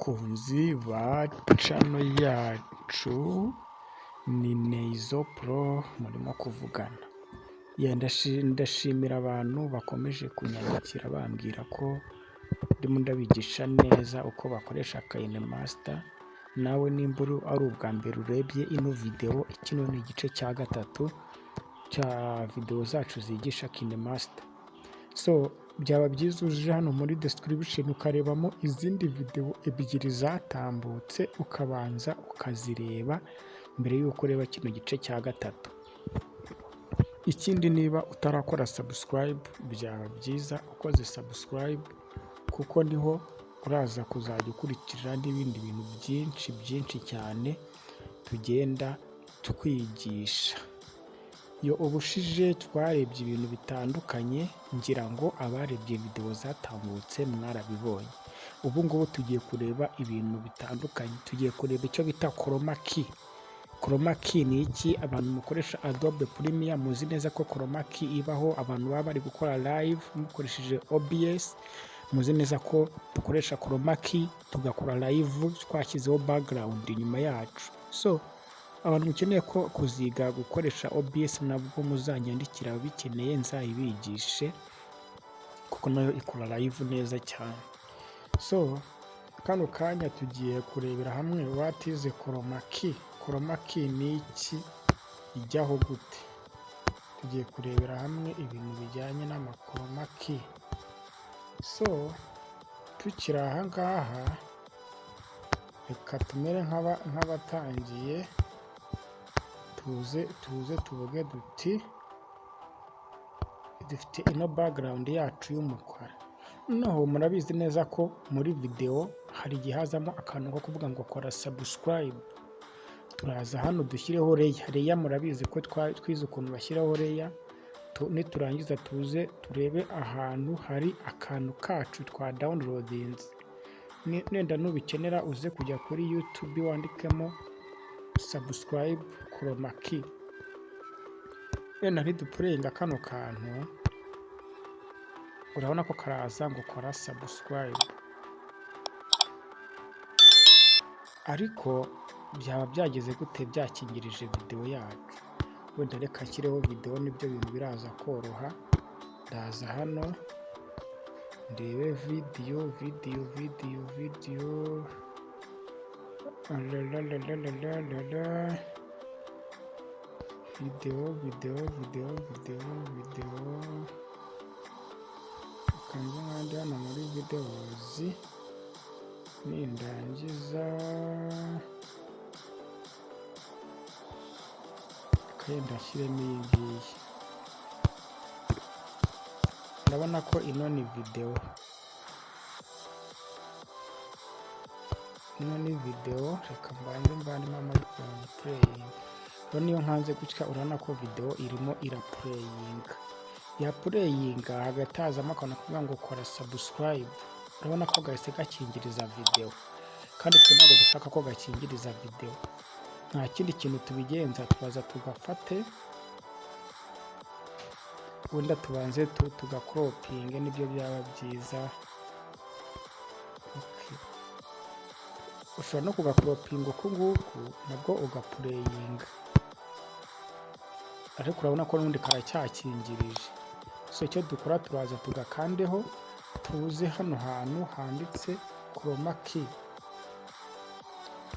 bakunzi ba channel yacu ni nziza pro murimo kuvugana. Ndashimira abantu bakomeje kunyandikira bambwira ko ndimo ndabigisha neza uko bakoresha Kinemaster. Nawe nimba ari ubwa mbere urebye ino video, kino ni igice cya gatatu cya video zacu zigisha Kinemaster. So byaba byiza uje hano muri description ukarebamo izindi video ebyiri zatambutse ukabanza ukazireba mbere yuko ureba kino gice cya gatatu. Ikindi niba utarakora subscribe, byaba byiza ukoze subscribe kuko niho uraza kuzajya ukurikira n'ibindi bintu byinshi cyane tugenda tukwigisha. Iyo ubushije twarebye ibintu bitandukanye, ngira ngo abarebye video zatambutse mwarabibonye. Ubu ngubu tugiye kureba ibintu bitandukanye, tugiye kureba icyo bita chroma key. Chroma key ni iki? Abantu mukoresha Adobe Premiere muzi neza ko chroma key ibaho. Abantu baba bari gukora live mukoresheje OBS muzi neza ko dukoresha chroma key tugakora live twashyizeho background inyuma yacu. So abantu mukeneye ko kuziga gukoresha OBS nabwo muzanyandikira bikeneye nzayibigishe kuko nayo ikora live neza cyane. So kano kanya tugiye kurebera hamwe what is chroma key. Chroma key ni iki, ijyaho gute? Tugiye kurebera hamwe ibintu bijyanye n'ama chroma key. So tukiri aha ngaha reka tumere nk'abatangiye tuze tuvuge duti dufite ino background yacu y'umukara. Noneho murabizi neza ko muri video hari igihazamo akantu ko kuvuga ngo kora subscribe. Turaza hano dushyireho layer. Murabizi ko twize ukuntu bashyiraho layer. Niturangiza tuze turebe ahantu hari akantu kacu twa downloadings. Nenda nubikenera uze kujya kuri YouTube wandikemo subscribe chroma key. Ntidupureyinga kano kantu urabona ko karaza ngo kora subscribe, ariko byaba byageze gute byakingirije video yacu? Wenda reka nshyireho video nibyo bintu biraza koroha. Ndaza hano ndebe video kanze nkandi hano muri videos. Nindangiza kenda shyiremo iyi ngiyi. Ndabona ko ino ni video. Reka mbanze muri playing. Niyo nkanze gutya urabona ko video irimo irapureyinga hagatazamo akantu kuvuga ngo kora subscribe. Urabona ko gahise gakingiriza video, kandi twe ntabwo dushaka ko gakingiriza video. Nta kindi kintu tubigenza, twaza tugafate wenda tubanze tugakropinge, nibyo byaba byiza. Ushobora no kugakropinga uku nguku nabwo ugapureyinga, ariko urabona ko n'ubundi karacyakingirije. So icyo dukora turaza tugakandeho, tuze hano hantu handitse chroma key.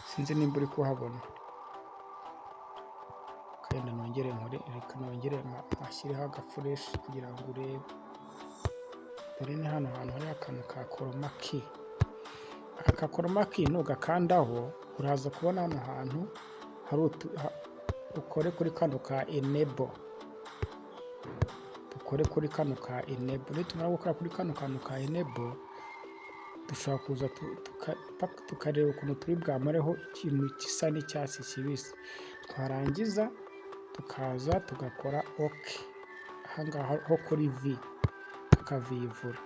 Sinzi nimba uri kuhabona. Kenda nongere mashyireho agafresh kugira ngo urebe. Dore ni hano hantu hari akantu ka chroma key. Aka chroma key nugakandaho uraza kubona hano hantu hari ukore kuri kano ka enable. Dukore kuri kano ka enable. Nitumara gukora kuri kano kantu ka enable, dushobora kuza tukareba ukuntu turi bwamareho ikintu gisa n'icyatsi kibisi. Twarangiza tukaza tugakora OK. Ahangaha ho kuri V tukavivura.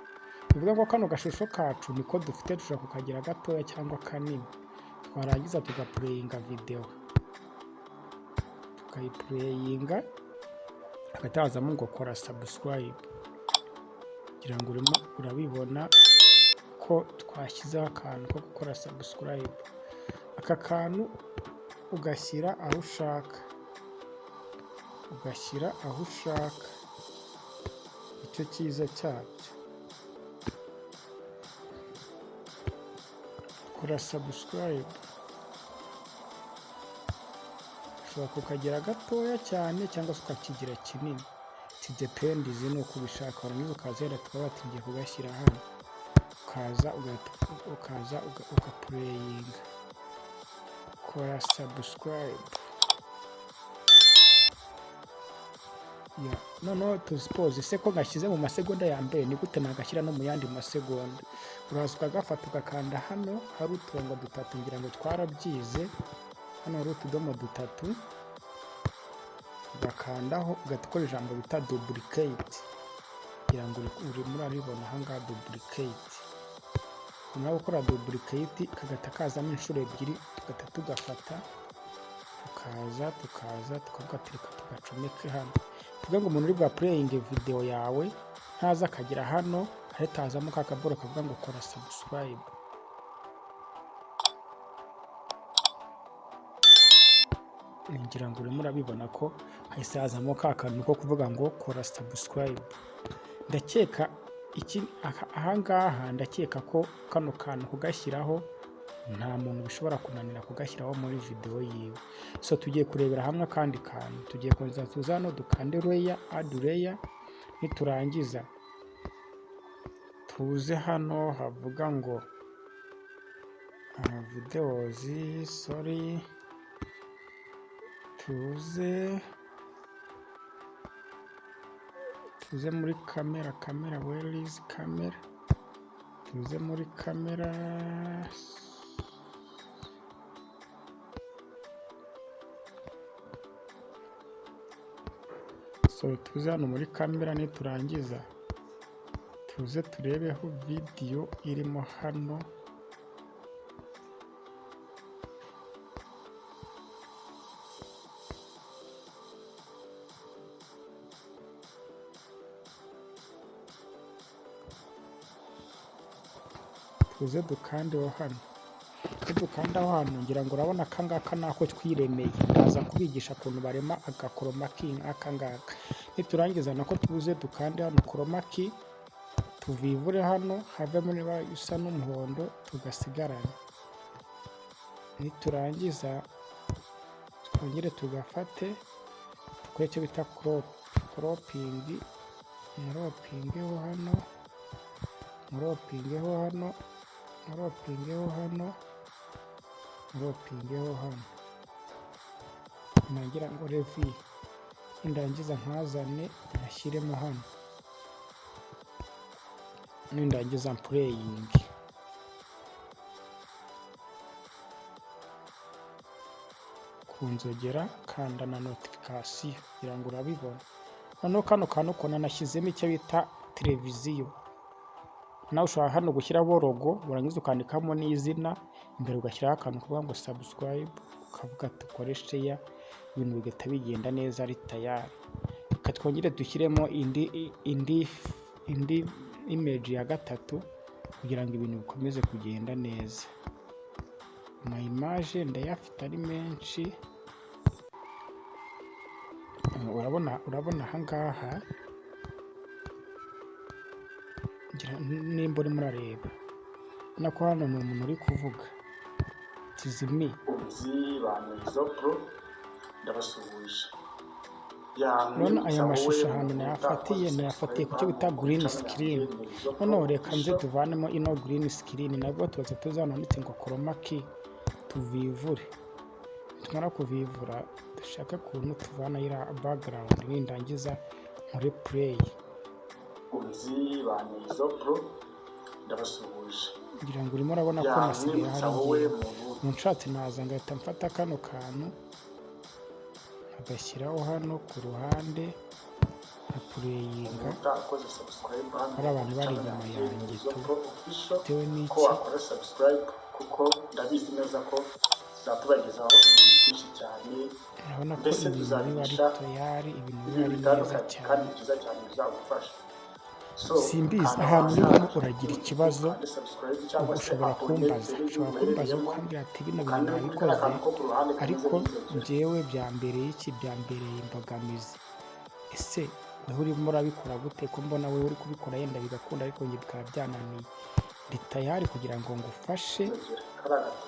Bivuga ngo kano gashusho kacu niko dufite, dushobora kukagira gatoya cyangwa kanini. Twarangiza tugapureyinga video, tukayipureyinga hagatazamo ngo kora subscribe. Kugira ngo urabibona ko twashyizeho akantu ko gukora subscribe. Aka kantu ugashyira aho ushaka, icyo cyiza cyabyo. Kora subscribe, ushobora kukagira gatoya cyane cyangwa se ukakigira kinini, kidependizi ni uko ubishaka. Warangiza ukaza rero tukaba tugiye kugashyira hano, ukaza ugapureyinga. Kora subscribe. Noneho tuzipoze se ko gashyize mu masegonda ya mbere, ni gute nagashyira no mu yandi masegonda? Uraza ukagafata ugakanda hano hari uturongo dutatu, ngira ngo twarabyize. Hano hari utudomo dutatu, ugakandaho ugahita ukora ijambo bita duplicate, kugira ngo urimo uraribona ahangaha duplicate. Nyuma yo gukora duplicate kagahita kazamo inshuro ebyiri, tugahita tugafata tukavuga tugacomeke hano. Tuvuga ngo umuntu uri bwa playing video yawe ntaza akagira hano hahita hazamo ka kaboro kavuga ngo kora subscribe. Ngira ngo urimo urabibona ko hahise hazamo ka kantu ko kuvuga ngo kora subscribe. Ndakeka ahangaha ndakeka ko kano kantu kugashyiraho nta muntu bishobora kunanira kugashyiraho muri video yiwe. So tugiye kurebera hamwe akandi kantu, tugiye kongera tuza hano dukande layer, add layer. Niturangiza tuze hano havuga ngo videos, tuze muri camera, where is camera? Tuze muri camera, so tuze hano muri camera. Niturangiza tuze turebeho video irimo hano. Tuze dukandeho hano. Dukandaho hano ngira ngo urabona akangaka nako twiremeye. Ndaza kubigisha ukuntu barema agakoroma king akangaka. Niturangiza nako tuze dukande hano chroma key, tuvivure hano havemo niba isa n'umuhondo tugasigarana. Niturangiza twongere tugafate dukore icyo bita cropping, muropingeho hano. Nagira ngo revi indangiza nkazane nashyiremo hano, nindangiza playing. Kunzogera kanda na notification kugira ngo urabibona. Noneho kano kantu ko nanashyizemo icyo bita televiziyo. Nawe ushobora hano gushyiraho logo, warangiza ukandikamo n'izina, imbere ugashyiraho akantu kuvuga ngo subscribe, ukavuga ukoresheje, ibintu bigahita bigenda neza ari tayari. Reka twongere dushyiremo indi image ya gatatu kugira ngo ibintu bikomeze kugenda neza. Ama image ndayafite ari menshi. Urabona ahangaha nimba urimo urareba nako hano ni umuntu uri kuvuga tizimi ndabasuhuje. None aya mashusho ahantu nayafatiye ku cyo bita green screen. Noneho reka nze tuvanemo ino green screen, nabwo tuza tuzananditse ngo chroma key, tuvivure. Tumara kuvivura dushaka kuntu tuvana ira background, nindangiza muri play. Ndabasuhuje. Ngira ngo urimo urabona ko nasigaye hari mu nshatse naza ngahita mfata kano kantu agashyiraho hano ku ruhande na pureyinga. Hari abantu bari inyuma yanjye bitewe n'iki kuko ndabizi neza ko zatubagezaho ibintu byinshi cyane. Urabona ko ibintu biba ari tayari, ibintu biba ari neza cyane kandi byiza cyane bizagufasha. simbizi ahantu urimo uragira ikibazo ushobora kumbaza ukambwira ati bino bintu nabikoze ariko njyewe byambereye imbogamizi. Ese wowe urimo urabikora gute ko mbona wowe uri kubikora yenda bigakunda ariko njye bikaba byananiye? Ndi tayari kugira ngo ngufashe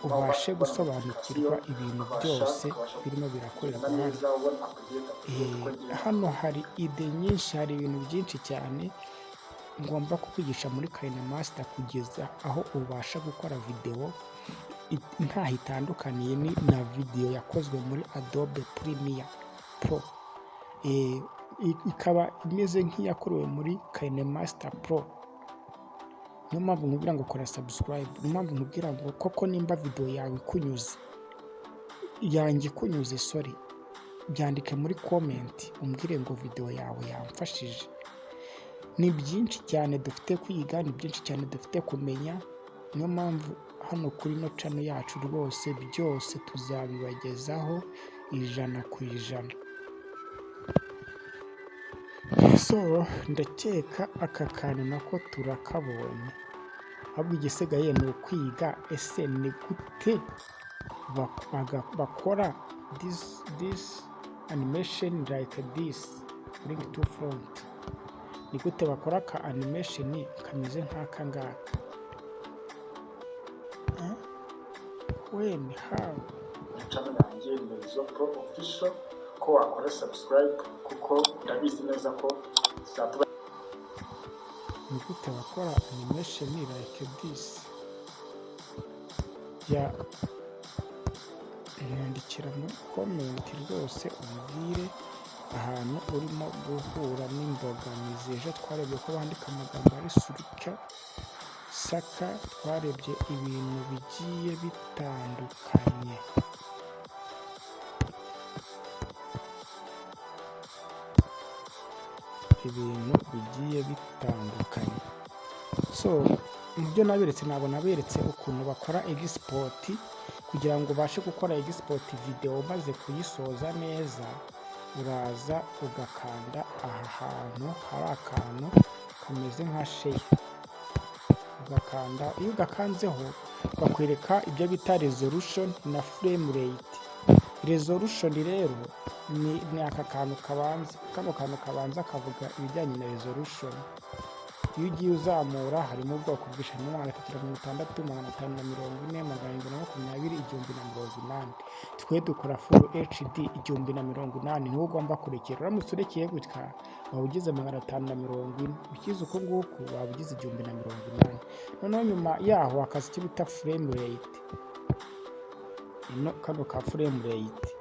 ubashe gusobanukirwa ibintu byose birimo birakorerwa hano. Hano hari ide nyinshi, hari ibintu byinshi cyane ngomba kukwigisha muri Kinemaster kugeza aho ubasha gukora video ntaho itandukaniye na video yakozwe muri Adobe Premiere Pro. Ikaba imeze nk'iyakorewe muri Kinemaster Pro. Niyo mpamvu nkubwira ngo kora subscribe, niyo mpamvu nkubwira ngo koko nimba video yawe ikunyuze sorry, byandike muri comment umbwire ngo video yawe yamfashije. Ni byinshi cyane dufite kwiga, ni byinshi cyane dufite kumenya. Niyo mpamvu hano kuri no channel yacu rwose byose tuzabibagezaho 100%. So ndakeka aka kantu nako turakabonye, ahubwo igisigaye ni ukwiga ese ni gute bakora this animation like this bring to front. Ni gute bakora ka animation kameze nk'aka ngaka. When, how? Channel yanjye Nziza Pro Official, ko wakora subscribe kuko ndabizi neza ko zatuma. Ni gute bakora animation like this? Nyandikira muri comment rwose umbwire ahantu urimo guhura n'imbogamizi. Ejo twarebye ko bandika amagambo ari suruka saka, twarebye ibintu bigiye bitandukanye. So mu byo naberetse ntabwo naberetse ukuntu bakora export kugira ngo ubashe gukora export video maze kuyisoza neza. Uraza ugakanda aha hantu hari akantu kameze nka share, ugakanda. Iyo ugakanzeho bakwereka ibyo bita resolution na frame rate. Resolution rero ni aka kantu kabanza, kano kantu kabanza kavuga ibijyanye na resolution. Iyo ugiye uzamura harimo ubwoko bwinshi, harimo 360, 540, 720, 1080. Twe dukora full HD 1080, niwo ugomba kurekera. Uramutse urekeye gutya waba ugize 540, ukize uko nguko waba ugize 1080. Noneho nyuma yaho hakaza icyo bita frame rate. Kano ka frame rate,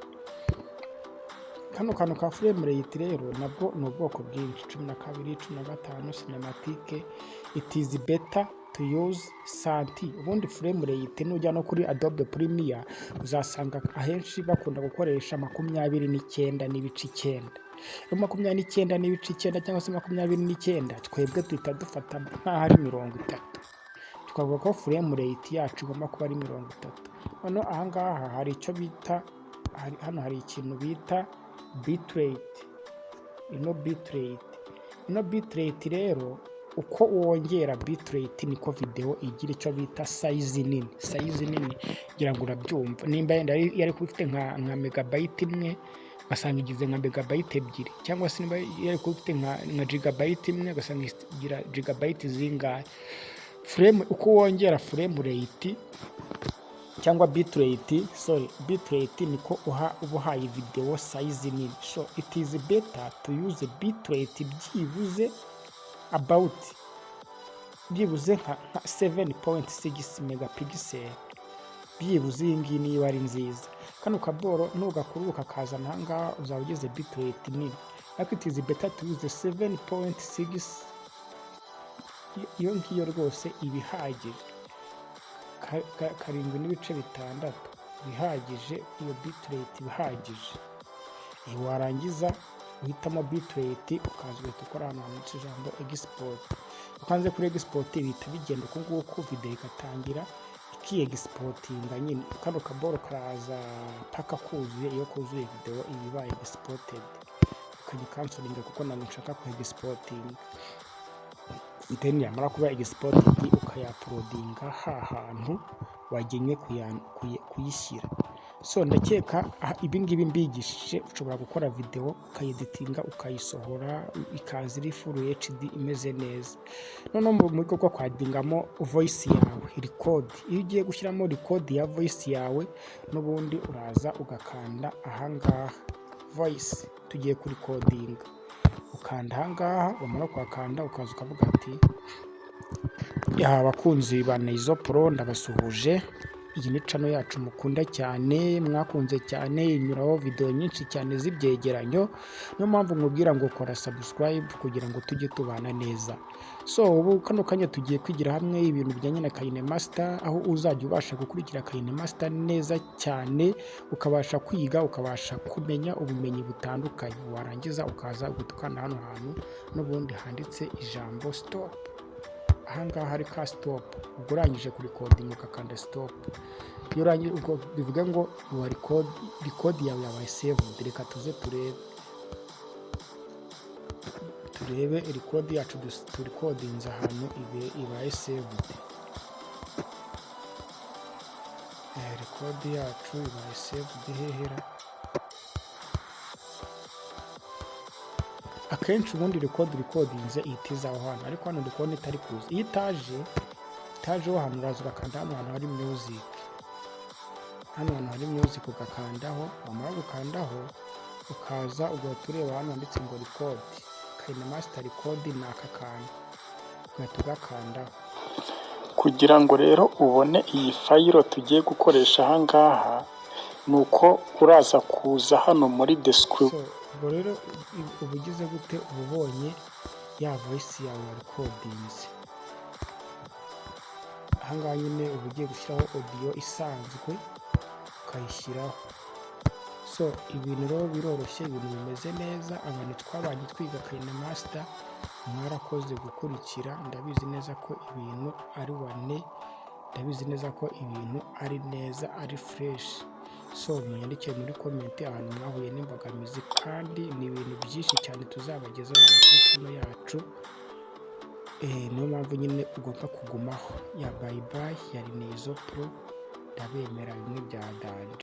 kano kantu ka frame rate rero nabwo ni ubwoko bwinshi: 12, 15, cinematic. It is better to use cyane. Ubundi frame rate nujya no kuri Adobe Premiere uzasanga ahenshi bakunda gukoresha 29 n'ibice 9. 29 n'ibice 9 cyangwa se 29, twebwe tuhita dufata nk'aho ari 30. Twavuga ko frame rate yacu igomba kuba ari 30. Hano aha ngaha hari icyo bita, hano hari ikintu bita bitrate. Bitrate rero uko wongera bitrate niko video igira icyo bita size nini. Ngira ngo urabyumva. Nimba yenda yari kubifite nka megabyte imwe, ugasanga igize nka megabyte ebyiri, cyangwa se nimba yari kubifite nka gigabyte imwe, ugasanga igira gigabyte zingahe. Uko wongera frame rate cyangwa bitrate niko ubuhaye video size nini. So it is better to use bitrate byibuze nka 7.6 megapixel. Byibuze iyi ngiyi niyo ari nziza. Kano kaboro nugakuruka kazana aha ngaha uzaba ugeze bitrate nini, ariko it is better to use 7.6. Iyo ngiyo rwose ibihagije, 7.6 bihagije. Iyo bitrate bihagije. Warangiza uhitamo bitrate ukaza gukora hano handitse ijambo export. Ukanze kuri export bihita bigenda uko nguko video igatangira iki-exportinga nyine. Kano kaboro karaza paka kuzuye. Iyo kuzuye video ibibaye exported ukajya cancelinga kuko ntabwo nshaka ku exporting. then yamara kuba exported ukayaploadinga hantu wagenye kuyishyira. So ndakeka ibi ngibi mbigishije ushobora gukora video ukayeditinga ukayisohora ikaza iri full HD imeze neza. Noneho mu buryo bwo kwadingamo voice yawe record, iyo ugiye gushyiramo record ya voice yawe n'ubundi uraza ugakanda ahangaha voice tugiye kuri recording, ukanda ahangaha wamara kwakanda ukaza ukavuga ati abakunzi ba Nziza Pro ndabasuhuje, iyi ni channel yacu mukunda cyane mwakunze cyane inyuraho video nyinshi cyane z'ibyegeranyo, niyo mpamvu nkubwira ngo kora subscribe kugira ngo tujye tubana neza. So ubu kano kanya tugiye kwigira hamwe ibintu bijyanye na Kinemaster, aho uzajya ubasha gukurikira Kinemaster neza cyane, ukabasha kwiga ukabasha kumenya ubumenyi butandukanye, warangiza ukaza gutukana hano hantu n'ubundi handitse ijambo stop. Ahangaha hari ka stop, ubwo urangije kuri recording ukakanda stop. Iyo urangije ubwo bivuga ngo record yawe yabaye save. Reka tuze turebe record yacu turecordinze ahantu ibaye saved. Record yacu ibaye saved hehera. Akenshi ubundi recordinze ihita aho hantu, ariko hano ndikubona itari kuza. Iyo itajeho hano uraza ugakanda hano hantu hari music, hano hantu hari music ugakandaho, wamara gukandaho ukaza ugahita ureba hano handitse ngo record, Kinemaster record ni aka kantu ugahita ugakandaho. Kugira ngo rero ubone iyi fayiro tugiye gukoresha ahangaha nuko uraza kuza hano muri description. Ubwo rero ubugize gute ubonye ya voice yawe ya recordings, ahangaha nyine uba ugiye gushyiraho audio isanzwe ukayishyiraho. So ibintu rero biroroshye, ibintu bimeze neza. Abantu twabanye twiga Kinemaster mwarakoze gukurikira, ndabizi neza ko ibintu ari wane, ndabizi neza ko ibintu ari neza ari fresh. So munyandikire muri comment ahantu mwahuye n'imbogamizi, kandi ni ibintu byinshi cyane tuzabagezaho kuri channel yacu. Niyo mpamvu nyine ugomba kugumaho. Ya bye bye, yari Nziza Pro, ndabemera bimwe bya danje.